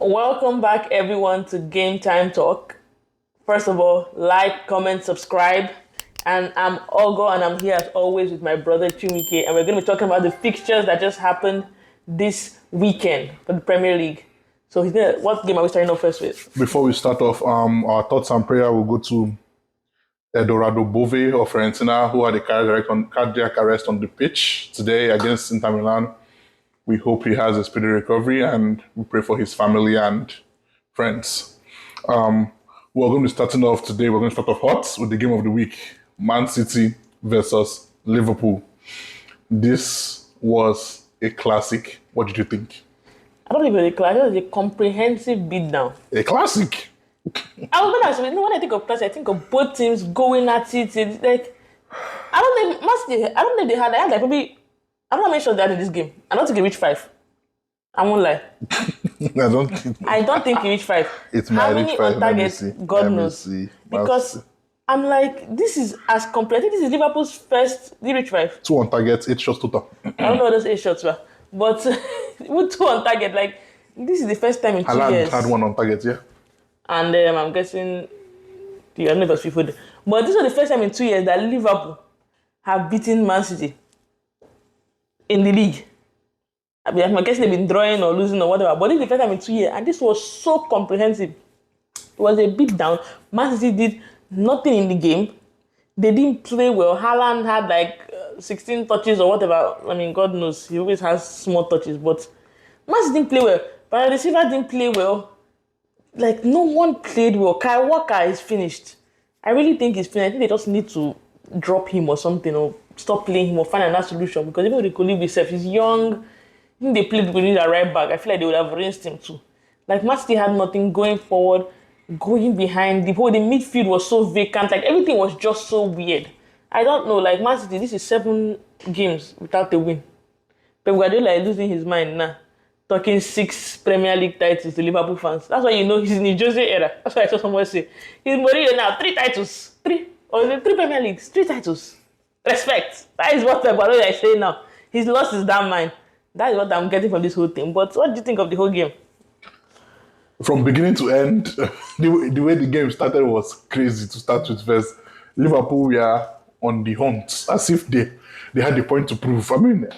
Welcome back, everyone, to Game Time Talk. First of all, like, comment, subscribe. And I'm Ogo, and I'm here as always with my brother Chumike, and we're going to be talking about the fixtures that just happened this weekend for the Premier League. So, what game are we starting off first with? Before we start off, our thoughts and prayer will go to Eduardo Bove of Fiorentina, who had a cardiac arrest on the pitch today against Inter Milan. We hope he has a speedy recovery, and we pray for his family and friends. We're going to be starting off today. We're going to start off hot with the game of the week: Man City versus Liverpool. This was a classic. What did you think? I don't think it was a clash, it was a comprehensive beatdown. A classic. I was gonna say, when I think of clash, I think of both teams going at it. It's like, I don't think they had like probably, I don't know how many shots they had in this game. I don't think it reached 5. I won't lie. I don't think he reached 5. It How might many reach 5. on Let me target? see. God Let me knows. see. Because I'm like, this is as complete. I think this is Liverpool's first. Did he reach 5? 2 on target, 8 shots total. I don't know what those 8 shots were, but with 2 on target, like this is the first time in 2 years. Haaland had 1 on target, yeah. And I'm guessing I don't know if it was FIFA, but this was the first time in 2 years that Liverpool have beaten Man City in the league. I mean, I'm guessing they've been drawing or losing or whatever, but this is the first time in 2 years, and this was so comprehensive. It was a beat down. Man City did nothing in the game. They didn't play well. Haaland had like 16 touches or whatever. I mean, God knows, he always has small touches, but Man City didn't play well. But the Silva didn't play well. Like, no one played well. Kyle Walker is finished. I really think he's finished. I think they just need to drop him or something, or stop playing him or find another solution, because even with the Kolibi himself, he's young. I think they played with a right back. I feel like they would have rinsed him too. Like, Man City had nothing going forward, going behind. The midfield was so vacant. Like, everything was just so weird. I don't know. Like, Man City, this is 7 games without a win. Pep Guardiola is losing his mind now. Talking 6 Premier League titles to Liverpool fans. That's why you know he's in the Jose era. That's why I saw someone say, he's Mourinho now, 3 titles. 3 Premier Leagues, 3 titles. Respect. That is what Pep Guardiola is saying now. He's lost his damn mind. That is what I'm getting from this whole thing. But what do you think of the whole game? From beginning to end, the way the game started was crazy to start with. First, Liverpool were on the hunt, as if they had the point to prove. I mean,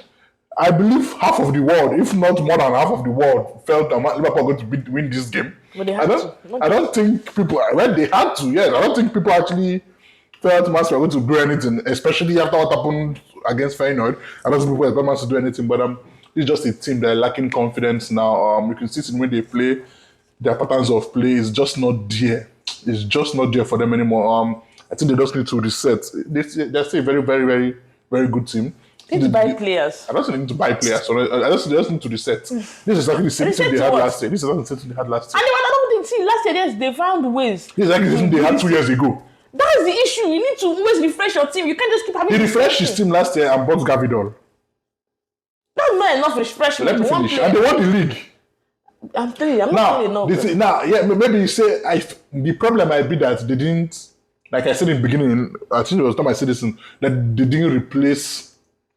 I believe half of the world, if not more than half of the world, felt that Liverpool were going to win this game. But they had to. I don't think people, well, they had to, yes. I don't think people actually felt Man City were going to do anything, especially after what happened against Feyenoord. I don't think people expect Man City to do anything, but it's just a team that are lacking confidence now. You can see it when they play, their patterns of play is just not there. It's just not there for them anymore. I think they just need to reset. They're still a very, very, very, very good team. They need to buy players. I don't think they need to buy players. They just need to reset. This is exactly the same team they had last year. This is exactly the same team they had last year. And I don't think last year, yes, they found ways. This is exactly the team they had 2 years ago. That's the issue. You need to always refresh your team. You can't just keep having. He refreshed his team last year and bought Gavidol. That's not enough refreshment. Let me finish. And they won the league. I'm telling you, I'm not saying enough. Maybe you say the problem might be that they didn't, like I said in the beginning, I think it was time I said this, that they didn't replace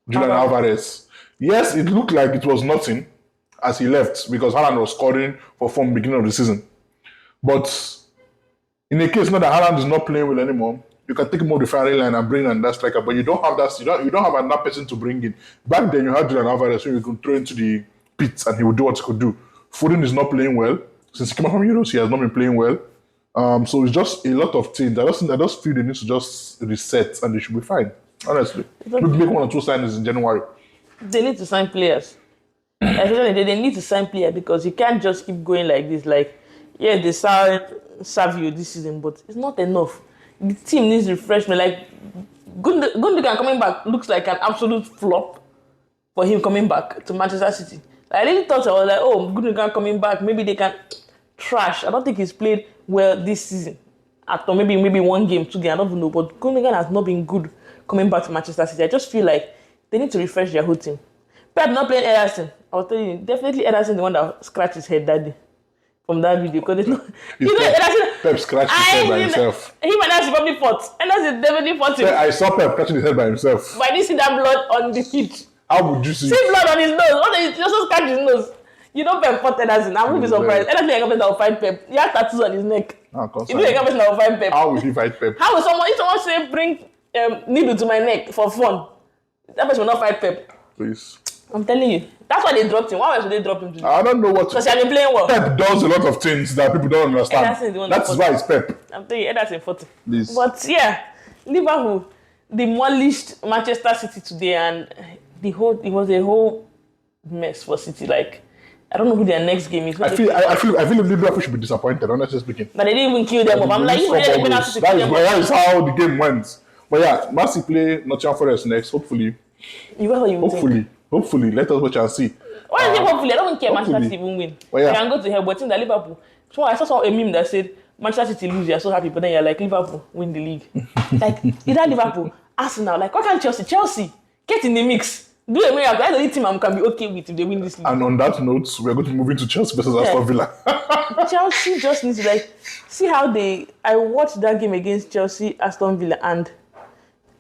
Julian Alvarez. Yes, it looked like it was nothing as he left because Haaland was scoring for from beginning of the season. But in a case now that Haaland is not playing well anymore, you can take him off the firing line and bring in that striker, but you don't have that. You don't have another person to bring in. Back then, you had Julian Alvarez, so you could throw into the pit and he would do what he could do. Foden is not playing well since he came out from Euros. He has not been playing well. So it's just a lot of things. I just feel they need to just reset and they should be fine. Honestly, maybe make 1 or 2 signings in January. They need to sign players. Especially they need to sign players because you can't just keep going like this. Like, yeah, they signed Savio this season, but it's not enough. The team needs refreshment. Like, Gundogan coming back looks like an absolute flop for him coming back to Manchester City. I really thought I was like, oh, Gundogan coming back, maybe they can trash. I don't think he's played well this season. After maybe 1 game, 2 games, I don't even know. But Gundogan has not been good coming back to Manchester City. I just feel like they need to refresh their whole team. Pep not playing Ederson. I was telling you, definitely Ederson the one that scratched his head that day from that video. Because it's not, Pep scratched his head by himself. Him and Ederson probably fought. Ederson definitely fought him. I saw Pep scratching his head by himself. But I didn't see that blood on the pitch. How would you see? See blood on his nose. He also scratched his nose. You know Pep fought Ederson. I won't be surprised. Ederson is a person that will fight Pep. He has tattoos on his neck. If you're a person that will fight Pep. How will he fight Pep? How will someone, if someone say bring needle to my neck for fun, that person will not fight Pep. Please. I'm telling you. That's why they dropped him. Why else would they drop him today? I don't know what. Because he has been playing well. Pep does a lot of things that people don't understand. That's why it's Pep. I'm telling you, Ederson 40. Please. But yeah, Liverpool demolished Manchester City today, and it was a whole mess for City. Like, I don't know who their next game is. I feel Liverpool should be disappointed, honestly speaking. But they didn't even kill them. I'm like, that is how the game went. But yeah, Man City play Nottingham Forest next. Hopefully, let us watch and see. Why is it hopefully? I don't care. Manchester City won't win. Yeah. I can go to hell, but in the Liverpool. So I saw a meme that said Manchester City lose, you're so happy, but then you're like Liverpool win the league. Like either Liverpool, Arsenal. Like why can't Chelsea get in the mix? Do a miracle. That's the only team I can be okay with if they win this league. And on that note, we're going to move into Chelsea versus Aston Villa. Chelsea just needs to see how I watched that game against Chelsea, Aston Villa, and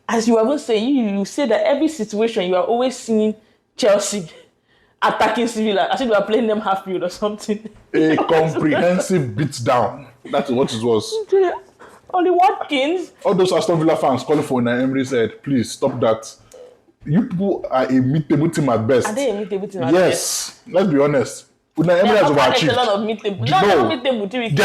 as you were saying, you say that every situation you are always seeing Chelsea attacking Villa as if you are playing them half field or something. A comprehensive beatdown. That's what it was. Only Watkins. All those Aston Villa fans calling for Unai Emery said, please stop that. You people are a mid-table team at best. Are they a mid-table team at best? Yes. Let's be honest. Unai Emery has overachieved. A lot of mid-table. No, mid-table team.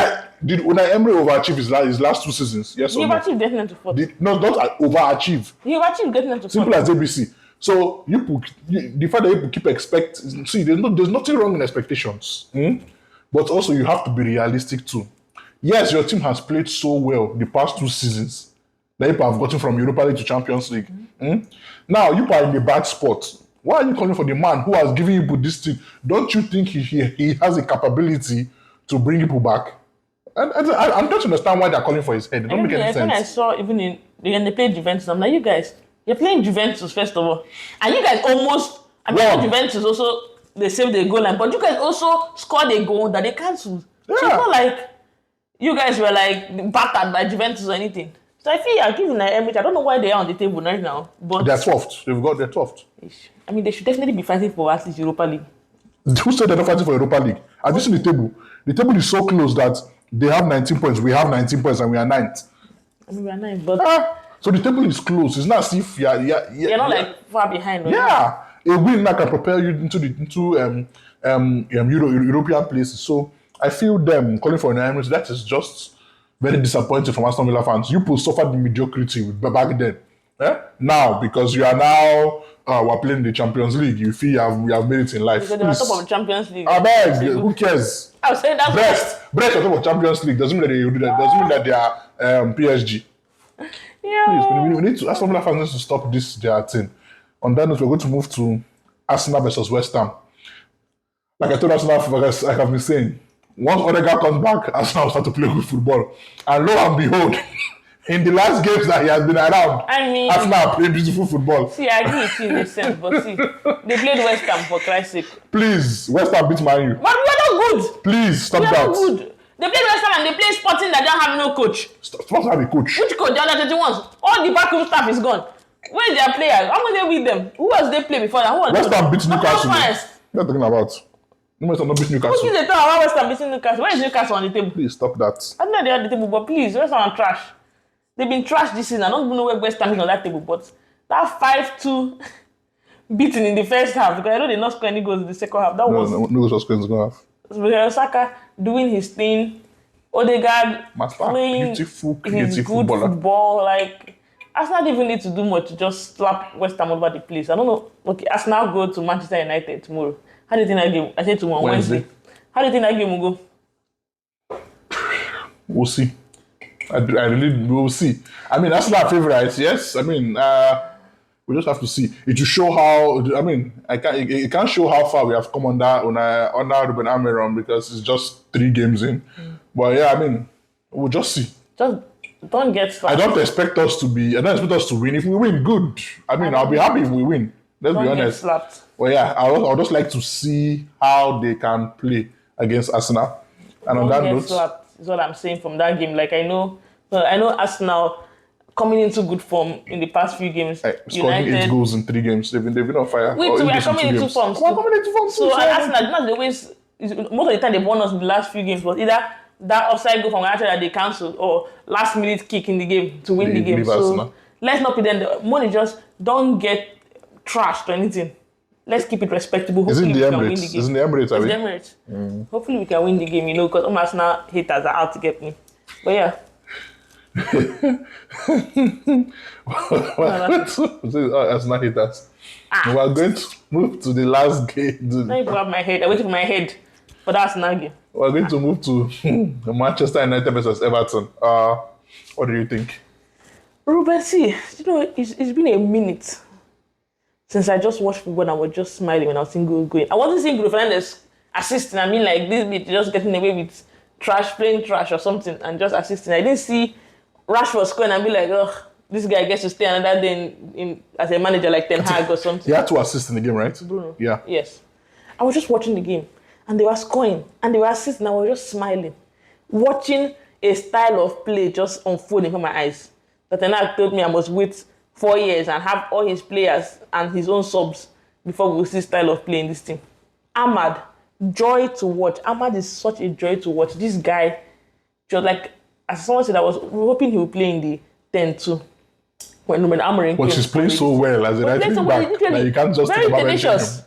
Did Unai Emery overachieve his last 2 seasons? Yes or no? He overachieved getting them to 40. No, not overachieve. He overachieved getting them to 40. Simple as ABC. So the fact that you keep expecting, see, there's nothing wrong in expectations, but also you have to be realistic too. Yes, your team has played so well the past 2 seasons that you have gotten from Europa League to Champions League. Now you are in a bad spot. Why are you calling for the man who has given you this team? Don't you think he has a capability to bring people back? And I'm trying to understand why they're calling for his head. It don't make any sense. When I saw even when they played Juventus, I'm like, you guys. You're playing Juventus first of all, and you guys almost. I mean, Juventus also they saved the goal line, but you guys also scored a goal that they cancelled. Yeah. So it's not like you guys were like battered by Juventus or anything. So I feel I'll give Unai Emery. I don't know why they are on the table right now, but they're 12th. They've got their 12th. I mean, they should definitely be fighting for at least Europa League. Who said they're not fighting for Europa League? Have you seen the table? The table is so close that they have 19 points. We have 19 points, and we are 9th. I mean, we are 9th, but. So the table is close. It's not as if you're not like far behind. Yeah, a win that can propel you into European places. So I feel them calling for an Emirates. That is just very disappointing from Aston Villa fans. You people suffered the mediocrity back then. Now because you are now we're playing the Champions League, you feel we have made it in life. Because they're on top of the Champions League. I beg, who cares? I was saying that. Brest on top of Champions League doesn't mean that they do that. Doesn't mean that they are PSG. Yeah. Please, we need to Aston Villa fans to stop their thing. On that note, we're going to move to Arsenal versus Westham. Like I told Arsenal, like I've been saying, once Odegaard comes back, Arsenal will start to play good football. And lo and behold, in the last games that he has been around, Arsenal played beautiful football. See, I agree with you in a sense, but see, they played Westham for Christ's sake. Please, Westham beat Man U. But we are not good. Please, stop that. We are not good. They play Westham and they play Sporting that don't have no coach. Sporting have a coach. Which coach? The other 31s. All the backroom staff is gone. Where is their players? How much they with them? Who else they play before that? Westham beat Newcastle. What are you talking about? Westham not beat Newcastle. Who is the talk about Westham beating Newcastle? Where is Newcastle on the table? Please stop that. I know they're on the table, but please, Westham are trash. They've been trash this season. I don't even know where Westham is on that table, but that 5-2 beating in the first half, because I know they not score any goals in the second half. No goals was scored in the second half. Because Saka doing his thing, Odegaard playing beautiful, creative football. Like Arsenal didn't even need to do much to just slap West Ham over the place. I don't know. Okay, Arsenal go to Manchester United tomorrow. How do you think that game? I said tomorrow Wednesday. How do you think that game will go? We'll see. We'll see. I mean, Arsenal are favourites. Yes. I mean, we just have to see. It will show how. I mean, it can't show how far we have come under Ruben Amorim because it's just 3 games in. But yeah, I mean, we'll just see. Just don't get slapped. I don't expect us to win. If we win, good. I mean, I'll be happy if we win. Let's be honest. Get slapped. Well, yeah, I'll just like to see how they can play against Arsenal. And on that note, slapped is what I'm saying from that game. Like I know Arsenal coming into good form in the past few games. Scoring 8 goals in 3 games. They've been on fire. We are coming into form. We're coming into form. So Arsenal, they always most of the time they won us in the last few games was either that offside goal from Archer that they cancelled or last minute kick in the game to win the game. So let's not pretend the money just don't get trashed or anything. Let's keep it respectable. Hopefully we can win the game. It's in the Emirates, It's the Emirates. Hopefully we can win the game, because all Arsenal haters are out to get me. But yeah. Arsenal haters. We are going to move to the last game. Now you have my head. I waited for my head for that Arsenal game. We're going to move to Manchester United versus Everton. What do you think? Ruben, see, it's been a minute since I just watched football and I was just smiling when I was seeing goals going. I wasn't seeing Bruno Fernandes assisting. I mean, like this bit just getting away with playing trash or something and just assisting. I didn't see Rashford scoring and be like, oh, this guy gets to stay another day in as a manager like Ten Hag or something. He had to assist in the game, right? Bruno. Yeah. Yes. I was just watching the game and they were scoring and they were assisting. I was just smiling, watching a style of play just unfold in front of my eyes. That Ten Hag told me I must wait 4 years and have all his players and his own subs before we see style of play in this team. Ahmad, joy to watch. Ahmad is such a joy to watch. This guy, just like, as someone said, I was hoping he would play in the 10 too. When Amorim but he's playing so well as a right wing back that you can't just very tenacious.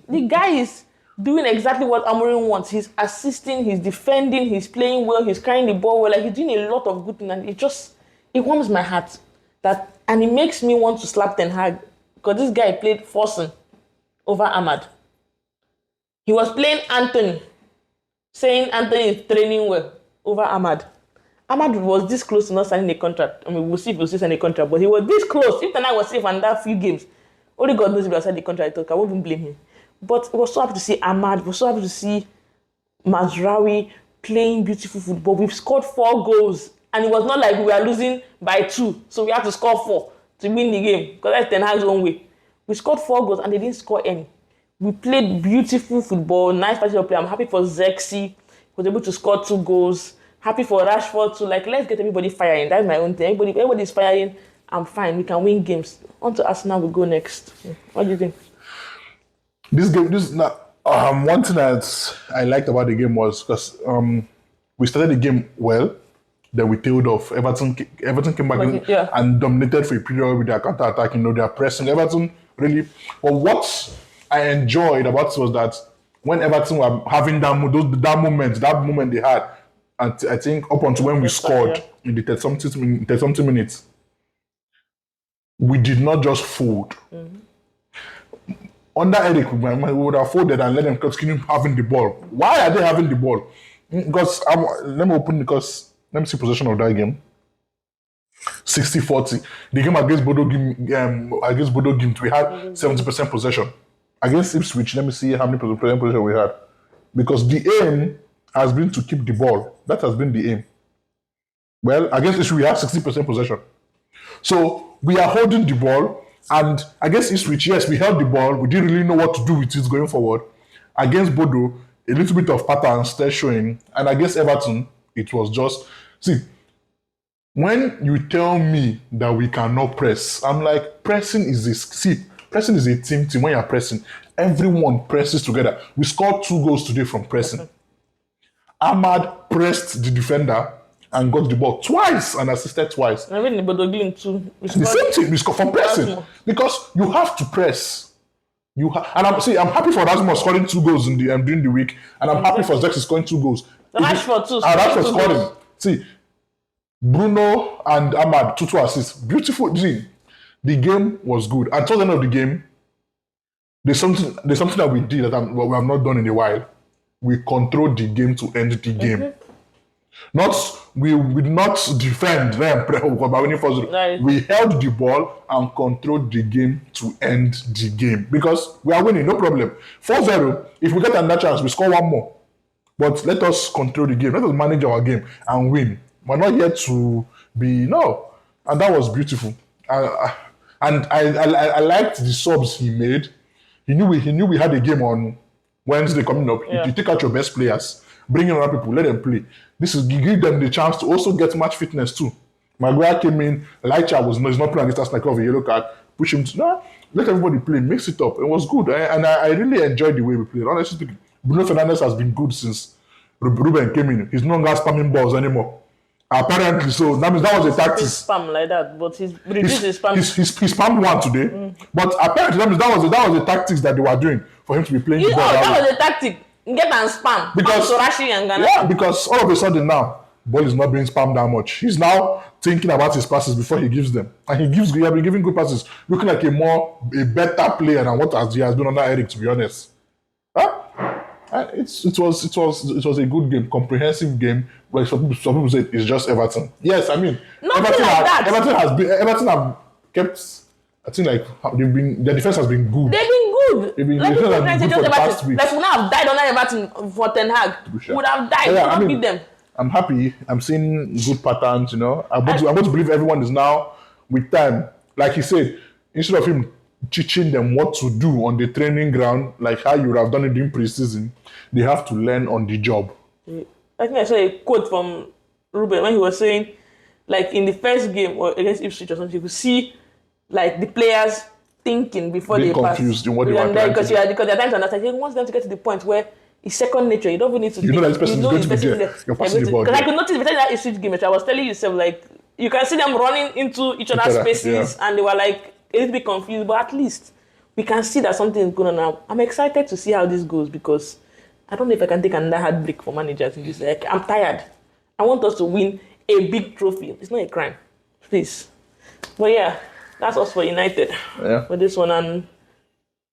The guy is doing exactly what Amorim wants. He's assisting, he's defending, he's playing well, he's carrying the ball well. Like, he's doing a lot of good things, and it warms my heart. And it makes me want to slap Ten Hag because this guy played Fosun over Ahmad. He was playing Anthony, saying Anthony is training well over Ahmad. Ahmad was this close to not signing a contract. I mean, we'll see if he'll still sign a contract, but he was this close. If Ten Hag was safe and that few games, only God knows if he'll sign the contract. I won't even blame him. But I was so happy to see Ahmad. I was so happy to see Mazraoui playing beautiful football. We've scored 4 goals, and it was not like we were losing by 2, so we had to score 4 to win the game because that's Ten Hag's own way. We scored 4 goals, and they didn't score any. We played beautiful football, nice party of play. I'm happy for Zexi, was able to score 2 goals. Happy for Rashford to let's get everybody firing. That's my own thing. Everybody's firing. I'm fine. We can win games. On to Arsenal, we go next. What do you think? This game, one thing that I liked about the game was because we started the game well, then we tailed off. Everton came back and dominated for a period with their counter-attack. They're pressing. Everton really. But what I enjoyed about it was that when Everton were having that moment they had, and I think up until when we scored in the 30-something minutes, we did not just fold. Mm-hmm. Under Eric, we would have folded and let them continue having the ball. Why are they having the ball? Because let me see possession of that game. 60-40. The game against Bodo Glimt, we had 70% possession. Against Ipswich, let me see how many possession we had. Because the aim has been to keep the ball. That has been the aim. Well, against Ipswich, we have 60% possession. So we are holding the ball, and against Ipswich, yes, we held the ball. We didn't really know what to do with it going forward. Against Bodo, a little bit of pattern still showing. And against Everton, it was just... See, when you tell me that we cannot press, I'm like, pressing is a team. When you're pressing, everyone presses together. We scored 2 goals today from pressing. Ahmad pressed the defender and got the ball twice and assisted twice. I mean, the Bodo Glimt too. The same thing, we scored from pressing. Because you have to press. I'm happy for Rasmus scoring 2 goals during the week, and I'm happy for Zex scoring 2 goals. Rashford too. Rashford scoring. See, Bruno and Ahmad, 2 assists. Beautiful. See, the game was good. At the end of the game, there's something that we did that we have not done in a while. We controlled the game to end the game. We did not defend them by winning 4-0. We held the ball and controlled the game to end the game. Because we are winning, no problem. 4-0, if we get another chance, we score 1 more. But let us control the game. Let us manage our game and win. We're not yet to be... No. And that was beautiful. And I liked the subs he made. He knew we had a game on Wednesday coming up. Yeah. You take out your best players, bring in other people, let them play. You give them the chance to also get match fitness too. Maguire came in, Licha was not playing against us like of a yellow card, push him to let everybody play, mix it up. It was good. And I really enjoyed the way we played. Honestly speaking, Bruno Fernandes has been good since Ruben came in. He's no longer spamming balls anymore. Apparently, so that means that was a tactic. Spam like that, but he's reduced his spam. He spammed one today, but apparently that means that was the tactics that they were doing for him to be playing the ball. That was a tactic. Get and spam. Because because all of a sudden now, ball is not being spammed that much. He's now thinking about his passes before he gives them, and he has been giving good passes, looking like a better player than what he has been under Eric. To be honest, it was a good game, comprehensive game. But some people say it's just Everton. Yes, I mean Everton have kept. I think like their defense has been good. They've been good. They've been good for the past week. Like we would have died under Everton for Ten Hag. We would have died. We would not beat them. I'm happy. I'm seeing good patterns. I'm going to believe everyone is now with time. Like he said, instead of him teaching them what to do on the training ground, like how you would have done it during preseason, they have to learn on the job. I think I saw a quote from Ruben when he was saying, like in the first game or against Ipswich or something, you could see like the players thinking before they pass. Confused in what they were trying to do. Because they're trying to understand. He wants them to get to the point where it's second nature. You don't even need to. You know that this person is going to be there. You're passing the ball. Because I could notice before that Ipswich game, I was telling you, like you can see them running into each other's spaces, and they were like a little bit confused. But at least we can see that something is going on now. I'm excited to see how this goes because I don't know if I can take another heartbreak for managers in this. Like, I'm tired. I want us to win a big trophy. It's not a crime, please. But yeah, that's us for United. Yeah. For this one, and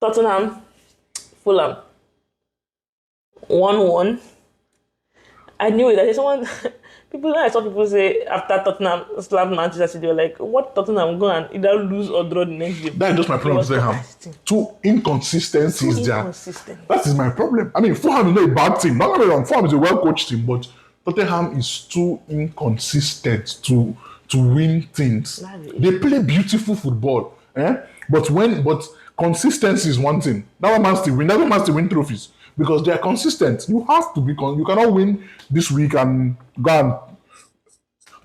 Tottenham, Fulham, 1-1. I knew it. That someone, I saw people say after Tottenham slapped Manchester City, they were like, "What Tottenham going to either lose or draw the next game?" That's just my problem with Tottenham. Two inconsistencies there. That is my problem. I mean, Fulham is not a bad team. Not wrong. Fulham is a well-coached team, but Tottenham is too inconsistent to win things. They play beautiful football, but consistency is one thing. Never man to win trophies because they are consistent. You have to be. You cannot win this week and go and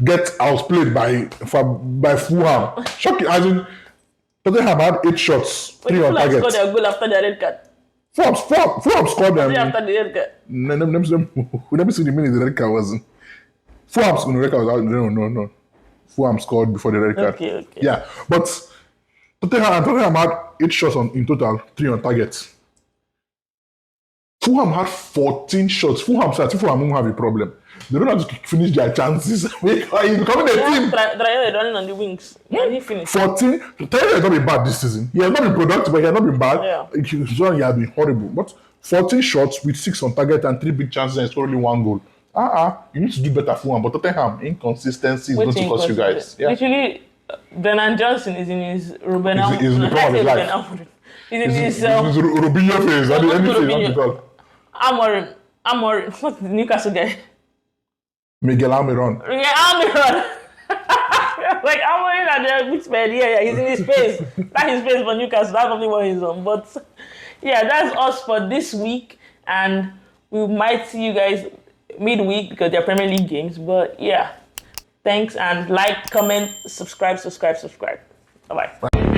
get outplayed by Fulham. Shocking. As in, Tottenham had 8 shots, 3 on target. Scored their goal after the red card. Fulham scored them. After the red card. Let me see the minute the red card was. Fulham's on the red card was out. No. Fulham scored before the red card. Okay. Yeah, but Tottenham had 8 shots in total, 3 on target. Fulham had 14 shots. Fulham won't have a problem. They don't have to finish their chances. He's becoming a team. Traoré running on the wings. And he finished. 14. Traoré has not been bad this season. He has not been productive, but he has not been bad. Yeah. He has been horrible. But 14 shots with 6 on target and 3 big chances and scored only 1 goal. You need to do better for him. But Tottenham, inconsistency is going to cost you guys. Yeah. Literally, Bernard Johnson is in his Ruben Amorim. He's in the prime of his life. He's in his Robinho phase. Amorim. What's the Newcastle guy? Miguel Almiron. Like Amorim and the big man. Yeah. He's in his space. That's his space for Newcastle. That's probably what he's on. But yeah, that's us for this week. And we might see you guys midweek because they're Premier League games. But yeah, thanks and like, comment, subscribe. Bye-bye.